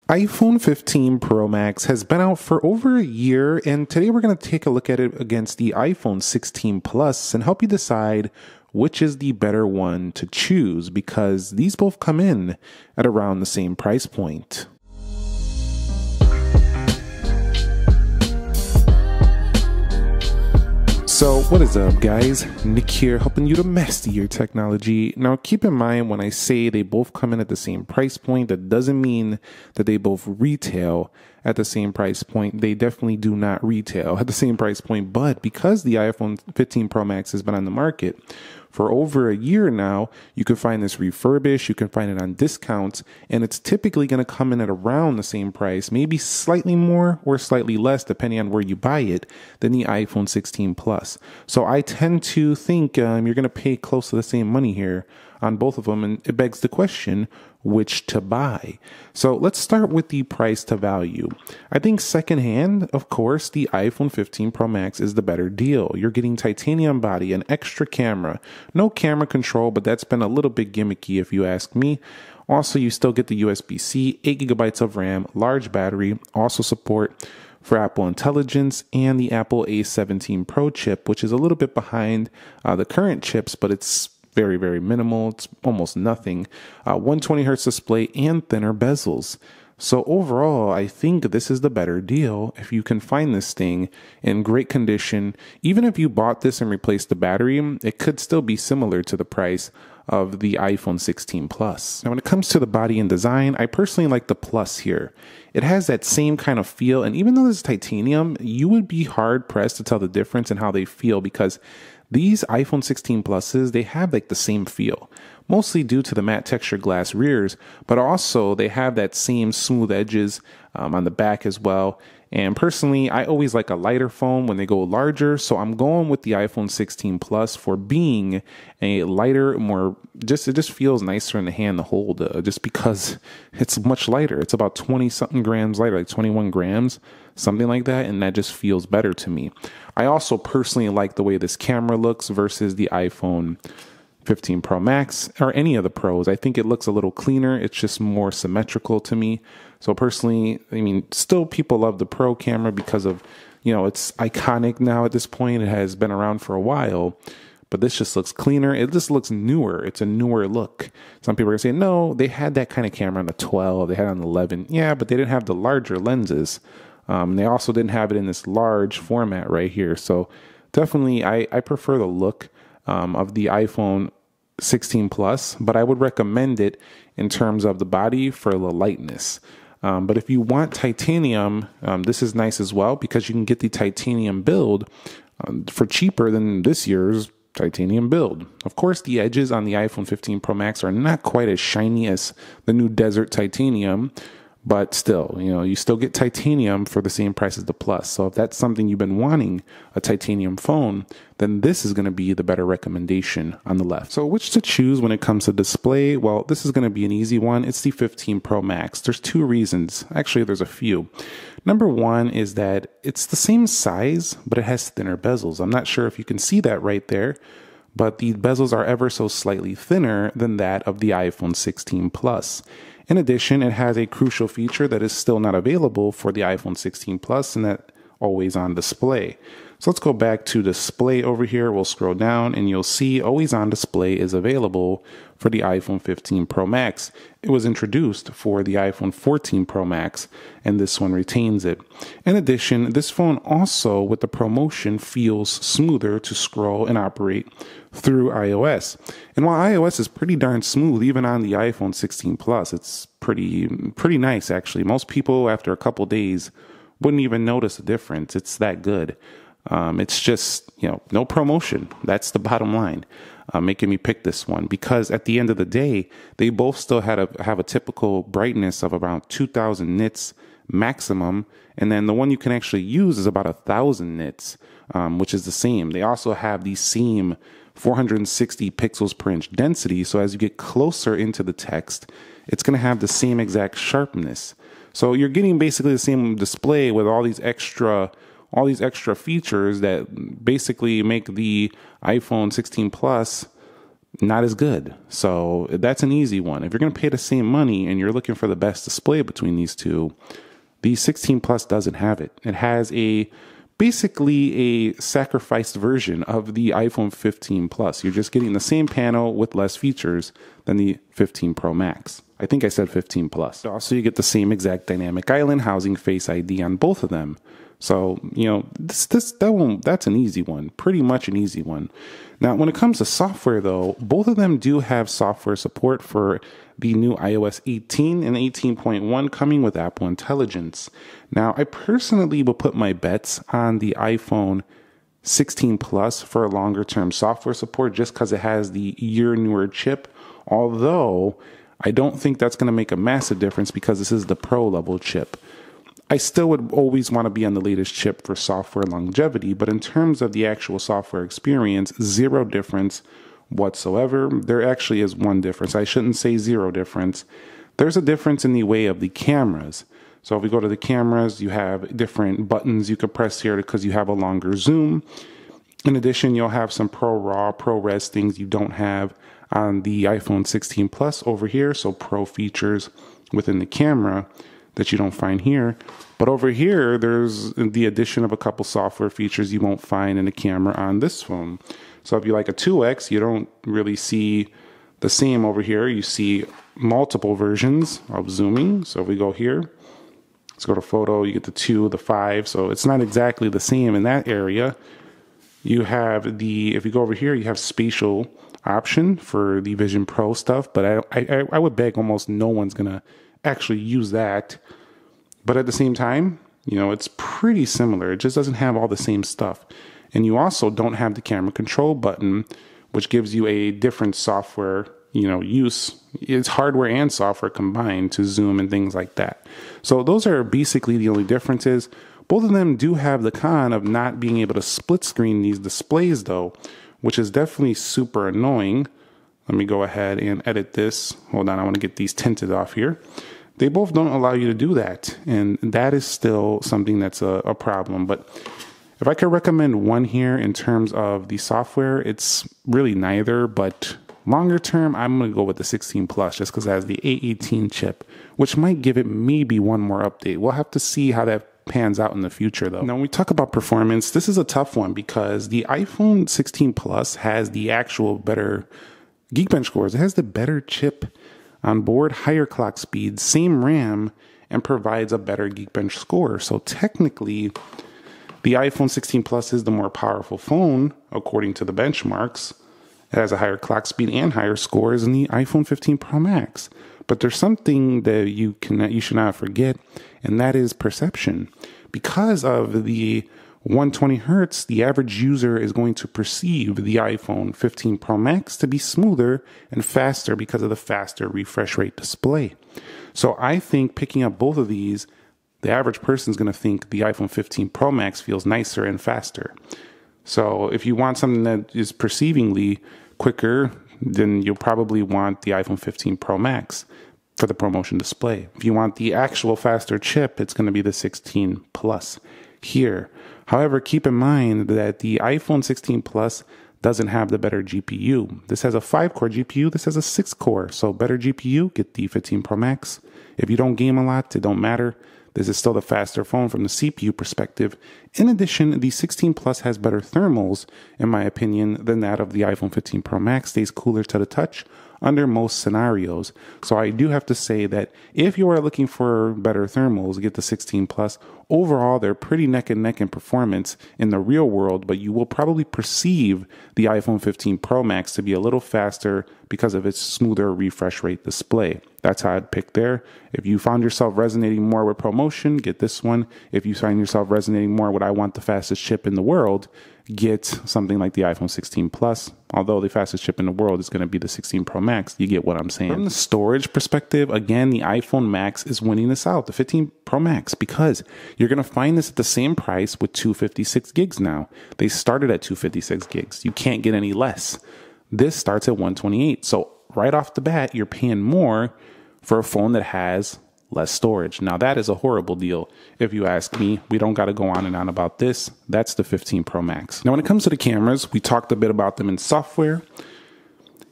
iPhone 15 Pro Max has been out for over a year, and today we're going to take a look at it against the iPhone 16 Plus and help you decide which is the better one to choose, because these both come in at around the same price point. So what is up, guys? Nick here, helping you to master your technology. Now keep in mind, when I say they both come in at the same price point, that doesn't mean that they both retail at the same price point. They definitely do not retail at the same price point, but because the iPhone 15 Pro Max has been on the market for over a year now, you can find this refurbished, you can find it on discounts, and it's typically going to come in at around the same price, maybe slightly more or slightly less, depending on where you buy it, than the iPhone 16 Plus. So I tend to think you're going to pay close to the same money here on both of them, and it begs the question, which to buy? So let's start with the price to value. I think secondhand, of course, the iPhone 15 Pro Max is the better deal. You're getting titanium body, an extra camera, no camera control, but that's been a little bit gimmicky if you ask me. Also, you still get the USB-C, 8 gigabytes of RAM, large battery, also support for Apple Intelligence, and the Apple A17 Pro chip, which is a little bit behind the current chips, but it's very, very minimal. It's almost nothing. 120 hertz display and thinner bezels. So overall, I think this is the better deal if you can find this thing in great condition. Even if you bought this and replaced the battery, it could still be similar to the price of the iPhone 16 Plus. Now, when it comes to the body and design, I personally like the Plus here. It has that same kind of feel, and even though this is titanium, you would be hard pressed to tell the difference in how they feel, because these iPhone 16 Pluses, they have like the same feel, mostly due to the matte texture glass rears, but also they have that same smooth edges on the back as well. And personally, I always like a lighter phone when they go larger, so I'm going with the iPhone 16 Plus for being a lighter, it just feels nicer in the hand to hold, just because it's much lighter. It's about 20 something grams lighter, like 21 grams, something like that, and that just feels better to me. I also personally like the way this camera looks versus the iPhone 15 Pro Max or any of the Pros. I think it looks a little cleaner. It's just more symmetrical to me. So personally, I mean, still people love the Pro camera because of, it's iconic now at this point. It has been around for a while, but this just looks cleaner. It just looks newer. It's a newer look. Some people are going to say, no, they had that kind of camera on the 12. They had it on the 11. Yeah, but they didn't have the larger lenses. They also didn't have it in this large format right here. So definitely, I prefer the look of the iPhone 16 Plus, but I would recommend it in terms of the body for the lightness. But if you want titanium, this is nice as well, because you can get the titanium build for cheaper than this year's titanium build. Of course, the edges on the iPhone 15 Pro Max are not quite as shiny as the new Desert Titanium, but still, you still get titanium for the same price as the Plus. So if that's something you've been wanting, a titanium phone, then this is going to be the better recommendation on the left. So which to choose when it comes to display? Well, this is going to be an easy one. It's the 15 Pro Max. There's two reasons. Actually, there's a few. Number one is that it's the same size, but it has thinner bezels. I'm not sure if you can see that right there, but the bezels are ever so slightly thinner than that of the iPhone 16 Plus. In addition, it has a crucial feature that is still not available for the iPhone 16 Plus, and that always on display. So let's go back to display over here. We'll scroll down and you'll see always on display is available for the iPhone 15 Pro Max. It was introduced for the iPhone 14 Pro Max, and this one retains it. In addition, this phone also, with the ProMotion, feels smoother to scroll and operate through iOS. And while iOS is pretty darn smooth, even on the iPhone 16 Plus, it's pretty nice actually. Most people after a couple days wouldn't even notice a difference. It's that good. It's just, no ProMotion. That's the bottom line, making me pick this one, because at the end of the day, they both still have a typical brightness of around 2000 nits maximum. And then the one you can actually use is about 1000 nits, which is the same. They also have the same 460 pixels per inch density. So as you get closer into the text, it's going to have the same exact sharpness. So you're getting basically the same display with all these extra features that basically make the iPhone 16 Plus not as good. So that's an easy one. If you're going to pay the same money and you're looking for the best display between these two, the 16 Plus doesn't have it. It has basically a sacrificed version of the iPhone 15 Plus. You're just getting the same panel with less features than the 15 Pro Max. I think I said 15 Plus. Also, you get the same exact dynamic island housing Face ID on both of them. So, that's an easy one, pretty much an easy one. Now, when it comes to software, though, both of them do have software support for the new iOS 18 and 18.1 coming with Apple Intelligence. Now, I personally will put my bets on the iPhone 16 Plus for a longer term software support just because it has the year newer chip, although I don't think that's going to make a massive difference because this is the Pro level chip. I still would always want to be on the latest chip for software longevity, but in terms of the actual software experience, zero difference whatsoever. There actually is one difference. I shouldn't say zero difference. There's a difference in the way of the cameras. So if we go to the cameras, you have different buttons you can press here because you have a longer zoom. In addition, you'll have some ProRAW, ProRes things you don't have on the iPhone 16 Plus over here. So Pro features within the camera that you don't find here. But over here, there's the addition of a couple software features you won't find in the camera on this phone. So if you like a 2X, you don't really see the same over here. You see multiple versions of zooming. So if we go here, let's go to photo, you get the 2, the 5. So it's not exactly the same in that area. You have if you go over here, you have spatial option for the Vision Pro stuff. But I would beg almost no one's going to actually use that. But at the same time, it's pretty similar. It just doesn't have all the same stuff. And you also don't have the camera control button, which gives you a different software, use. It's hardware and software combined to zoom and things like that. So those are basically the only differences. Both of them do have the con of not being able to split screen these displays though, which is definitely super annoying. Let me go ahead and edit this. Hold on, I want to get these tinted off here. They both don't allow you to do that. And that is still something that's a problem. But if I could recommend one here in terms of the software, it's really neither. But longer term, I'm going to go with the 16 Plus just because it has the A18 chip, which might give it maybe one more update. We'll have to see how that pans out in the future though. Now, when we talk about performance, this is a tough one because the iPhone 16 Plus has the actual better Geekbench scores. It has the better chip on board, higher clock speed, same RAM, and provides a better Geekbench score. So technically, the iPhone 16 Plus is the more powerful phone, according to the benchmarks. It has a higher clock speed and higher scores than the iPhone 15 Pro Max. But there's something that you should not forget, and that is perception. Because of the 120 hertz, the average user is going to perceive the iPhone 15 Pro Max to be smoother and faster because of the faster refresh rate display. So I think picking up both of these, the average person is going to think the iPhone 15 Pro Max feels nicer and faster. So if you want something that is perceivingly quicker, then you'll probably want the iPhone 15 Pro Max for the ProMotion display. If you want the actual faster chip, it's going to be the 16 Plus here. However, keep in mind that the iPhone 16 Plus doesn't have the better GPU. This has a 5-core GPU. This has a 6-core. So better GPU, get the 15 Pro Max. If you don't game a lot, it don't matter. This is still the faster phone from the CPU perspective. In addition, the 16 Plus has better thermals, in my opinion, than that of the iPhone 15 Pro Max. Stays cooler to the touch under most scenarios. So I do have to say that if you are looking for better thermals, get the 16 Plus. Overall, they're pretty neck and neck in performance in the real world, but you will probably perceive the iPhone 15 Pro Max to be a little faster because of its smoother refresh rate display. That's how I'd pick there. If you found yourself resonating more with ProMotion, get this one. If you find yourself resonating more with I want the fastest chip in the world, get something like the iPhone 16 Plus. Although the fastest chip in the world is going to be the 16 Pro Max, you get what I'm saying. From the storage perspective, again, the iPhone Max is winning this out, the 15 Pro Max, because you're going to find this at the same price with 256 gigs now. They started at 256 gigs. You can't get any less. This starts at 128. So right off the bat, you're paying more for a phone that has less storage. Now, that is a horrible deal. If you ask me, we don't got to go on and on about this. That's the 15 Pro Max. Now, when it comes to the cameras, we talked a bit about them in software.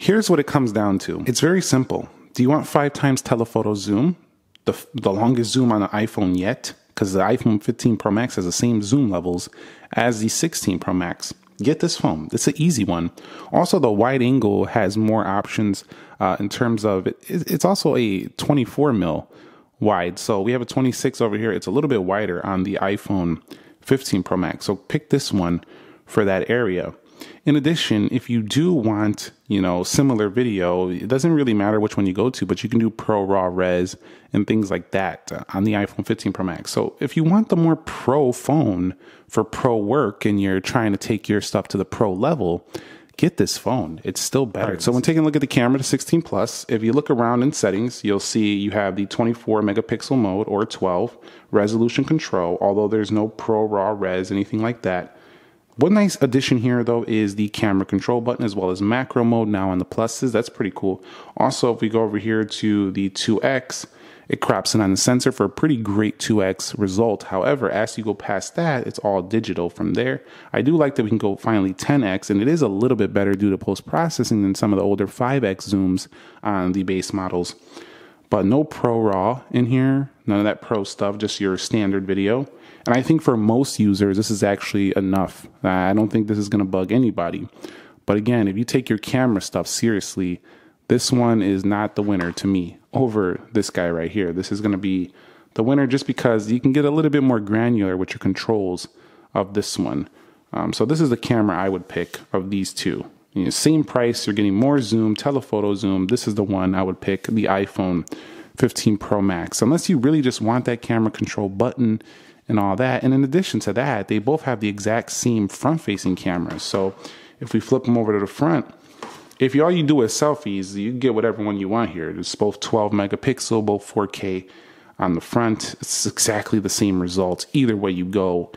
Here's what it comes down to. It's very simple. Do you want 5 times telephoto zoom? The longest zoom on the iPhone yet? Because the iPhone 15 Pro Max has the same zoom levels as the 16 Pro Max. Get this phone. It's an easy one. Also, the wide angle has more options in terms of it's also a 24 mil wide. So we have a 26 over here. It's a little bit wider on the iPhone 15 Pro Max. So pick this one for that area. In addition, if you do want, similar video, it doesn't really matter which one you go to, but you can do Pro Raw Res and things like that on the iPhone 15 Pro Max. So if you want the more pro phone for pro work and you're trying to take your stuff to the pro level, get this phone. It's still better. Right, so when taking a look at the camera, the 16 Plus, if you look around in settings, you'll see you have the 24 megapixel mode or 12 resolution control, although there's no Pro Raw Res, anything like that. One nice addition here, though, is the camera control button as well as macro mode now on the pluses. That's pretty cool. Also, if we go over here to the 2X, it crops in on the sensor for a pretty great 2X result. However, as you go past that, it's all digital from there. I do like that we can go finally 10X, and it is a little bit better due to post-processing than some of the older 5X zooms on the base models. But no Pro RAW in here, none of that pro stuff, just your standard video. And I think for most users, this is actually enough. I don't think this is going to bug anybody. But again, if you take your camera stuff seriously, this one is not the winner to me over this guy right here. This is going to be the winner just because you can get a little bit more granular with your controls of this one. So this is the camera I would pick of these two. Same price, you're getting more zoom, telephoto zoom. This is the one I would pick, the iPhone 15 Pro Max. Unless you really just want that camera control button and all that. And in addition to that, they both have the exact same front-facing cameras. So if we flip them over to the front, if all you do is selfies, you get whatever one you want here. It's both 12 megapixel, both 4K on the front. It's exactly the same results either way you go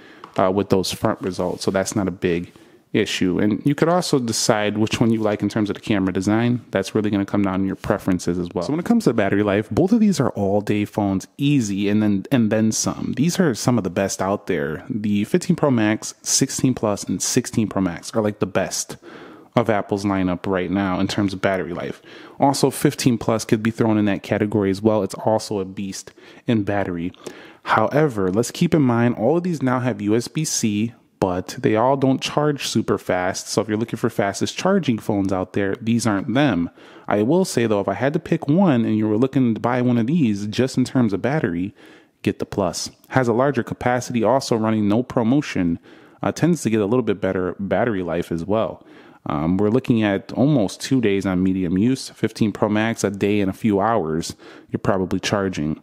with those front results. So that's not a big issue. And you could also decide which one you like in terms of the camera design. That's really going to come down to your preferences as well. So when it comes to battery life, both of these are all-day phones, easy, and then some. These are some of the best out there. The 15 Pro Max, 16 Plus, and 16 Pro Max are like the best of Apple's lineup right now in terms of battery life. Also, 15 Plus could be thrown in that category as well. It's also a beast in battery. However, let's keep in mind all of these now have USB-C, but they all don't charge super fast. So if you're looking for fastest charging phones out there, these aren't them. I will say though, if I had to pick one and you were looking to buy one of these just in terms of battery, get the Plus. Has a larger capacity, also running no promotion, tends to get a little bit better battery life as well. We're looking at almost 2 days on medium use. 15 Pro Max, a day and a few hours, you're probably charging.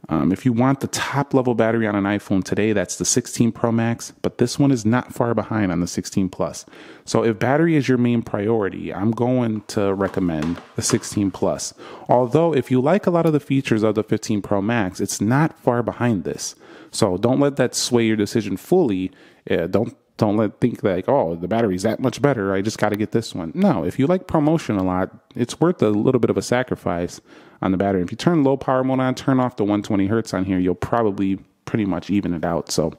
If you want the top level battery on an iPhone today, that's the 16 Pro Max, but this one is not far behind on the 16 Plus. So if battery is your main priority, I'm going to recommend the 16 Plus. Although if you like a lot of the features of the 15 Pro Max, it's not far behind this. So don't let that sway your decision fully. Don't think like, oh, the battery's that much better, I just got to get this one. No, if you like ProMotion a lot, it's worth a little bit of a sacrifice on the battery. If you turn low power mode on, turn off the 120 hertz on here, you'll probably pretty much even it out. So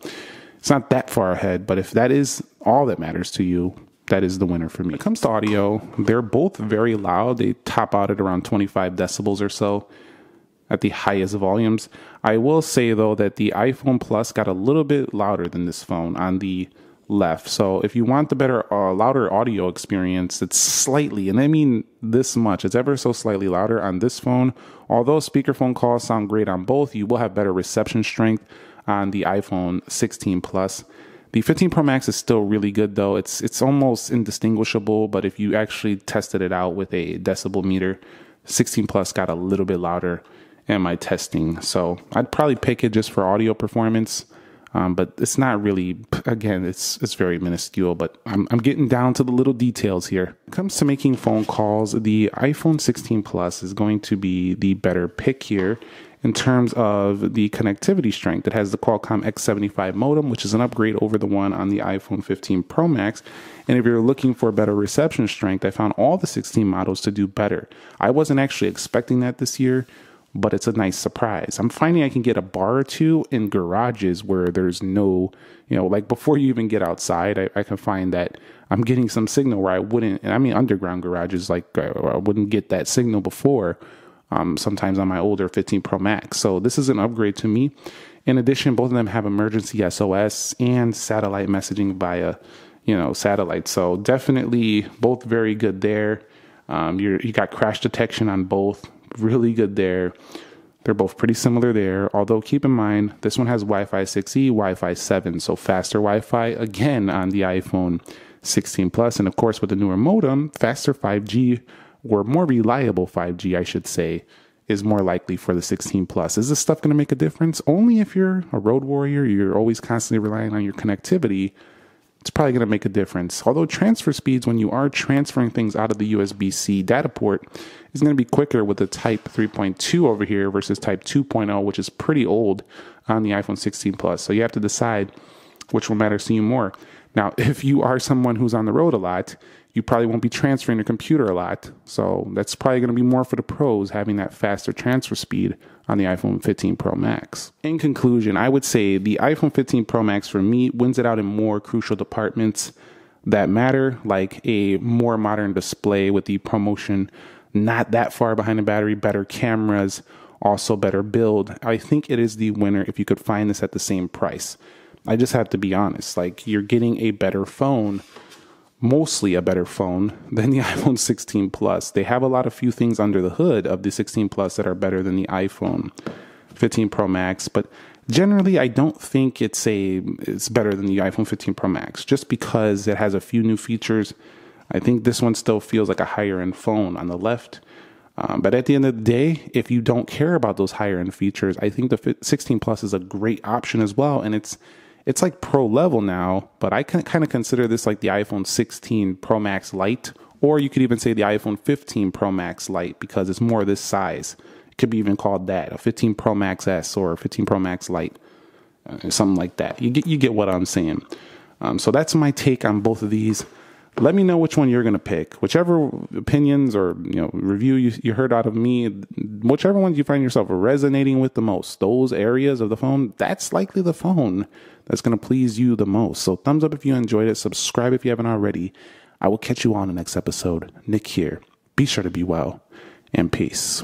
it's not that far ahead, but if that is all that matters to you, that is the winner for me. When it comes to audio, they're both very loud. They top out at around 25 decibels or so at the highest volumes. I will say though that the iPhone Plus got a little bit louder than this phone on the left. So if you want the better, louder audio experience, it's slightly, and I mean this much, it's ever so slightly louder on this phone. Although speakerphone calls sound great on both, you will have better reception strength on the iPhone 16 Plus. The 15 Pro Max is still really good though. It's almost indistinguishable, but if you actually tested it out with a decibel meter, 16 Plus got a little bit louder in my testing. So I'd probably pick it just for audio performance. But it's not really, again, it's very minuscule, but I'm getting down to the little details here. When it comes to making phone calls, the iPhone 16 Plus is going to be the better pick here in terms of the connectivity strength. It has the Qualcomm X75 modem, which is an upgrade over the one on the iPhone 15 Pro Max. And if you're looking for better reception strength, I found all the 16 models to do better. I wasn't actually expecting that this year, but it's a nice surprise. I'm finding I can get a bar or two in garages where there's no, like before you even get outside, I can find that I'm getting some signal where I wouldn't, and I mean underground garages, like I wouldn't get that signal before, sometimes on my older 15 Pro Max. So this is an upgrade to me. In addition, both of them have emergency SOS and satellite messaging via, satellite. So definitely both very good there. You got crash detection on both. Really good there. They're both pretty similar there. Although keep in mind, this one has Wi-Fi 6E, Wi-Fi 7. So faster Wi-Fi again on the iPhone 16 Plus. And of course, with the newer modem, faster 5G or more reliable 5G, I should say, is more likely for the 16 Plus. Is this stuff going to make a difference? Only if you're a road warrior, you're always constantly relying on your connectivity. It's probably going to make a difference. Although transfer speeds, when you are transferring things out of the USB-C data port, is going to be quicker with the Type 3.2 over here versus Type 2.0, which is pretty old on the iPhone 16 Plus. So you have to decide which one matters to you more. Now, if you are someone who's on the road a lot, you probably won't be transferring your computer a lot. So that's probably going to be more for the pros, having that faster transfer speed on the iPhone 15 Pro Max. In conclusion, I would say the iPhone 15 Pro Max for me wins it out in more crucial departments that matter, like a more modern display with the ProMotion not that far behind the battery, better cameras, also better build. I think it is the winner if you could find this at the same price. I just have to be honest, like you're getting a better phone, mostly a better phone than the iPhone 16 Plus. They have a lot of few things under the hood of the 16 Plus that are better than the iPhone 15 Pro Max, but generally I don't think it's better than the iPhone 15 Pro Max just because it has a few new features. I think this one still feels like a higher end phone on the left. But at the end of the day, if you don't care about those higher end features, I think the 16 Plus is a great option as well. And it's like pro level now, but I can kind of consider this like the iPhone 16 Pro Max Lite, or you could even say the iPhone 15 Pro Max Lite because it's more this size. It could be even called that, a 15 Pro Max S or a 15 Pro Max Lite, something like that. You get what I'm saying. So that's my take on both of these. Let me know which one you're going to pick. Whichever opinions or review you heard out of me, whichever ones you find yourself resonating with the most, those areas of the phone, that's likely the phone that's going to please you the most. So thumbs up if you enjoyed it. Subscribe if you haven't already. I will catch you on the next episode. Nick here. Be sure to be well, and peace.